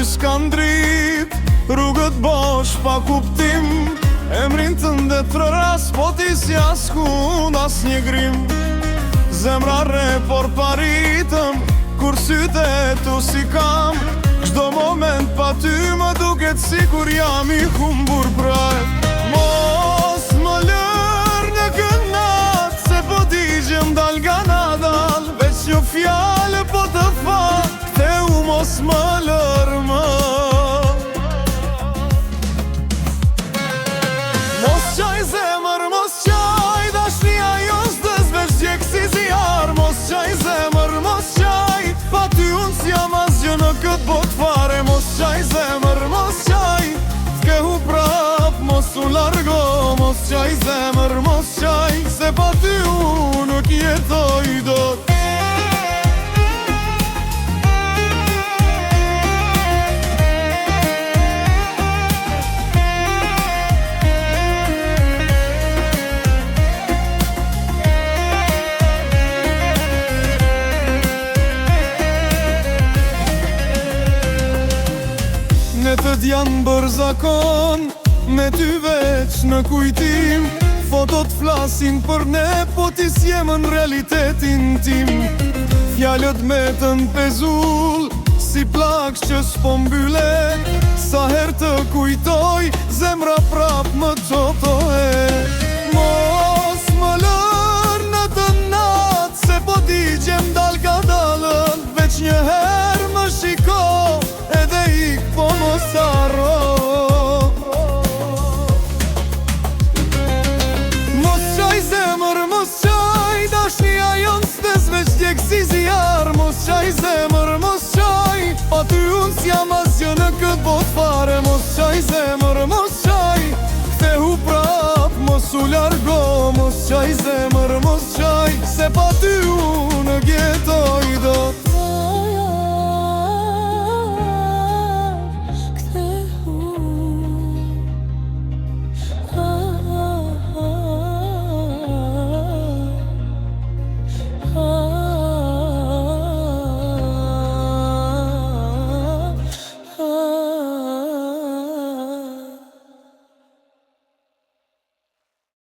dy s'kan drit, rrugët bosh pa kuptim. Emrin të ndetërras, po ti si askund as një grim. Zemra re por paritëm, kur syte tu si kam. Çdo moment pa ty më duket si kur jam i humbur prap. Mos më lër në kënat, se po digjem dal nga nadal. Veç një fjallë po të fat, ktheu mos më lër më. Mos qaj zemër, mos qaj, dashnia jo s'dës veç djek si zjar. Mos qaj zemër, mos qaj, pa ty unë s'jam asgjë në këtë bot fare. Mos qaj zemër, mos qaj, t'kehu prap, mos u largo. Mos qaj zemër, mos qaj, se pa ty unë nuk jetoj dot. Netët janë bërë zakon, me ty veç në kujtim. Fotot flasin për ne, po ti s'jem në realitetin tim. Fjallët me të n'pezull, si plak që s'po mbyle. Sa her të kujtoj, zemra prap më qotohe. Mos më lër në të natë, se po digjem dal ka dalën. Veç një her më shiko, edhe ik po mos arro. Mos qaj zemër, mos qaj, dashnia jon s'des veç djek si zjar. Mos qaj zemër, mos qaj, pa ty unë s'jam asgjë në këtë bot fare. Mos qaj zemër, mos qaj, kthehu prap, mos u largo. Mos qaj zemër, mos qaj, se pa ty unë nuk jetoj dot.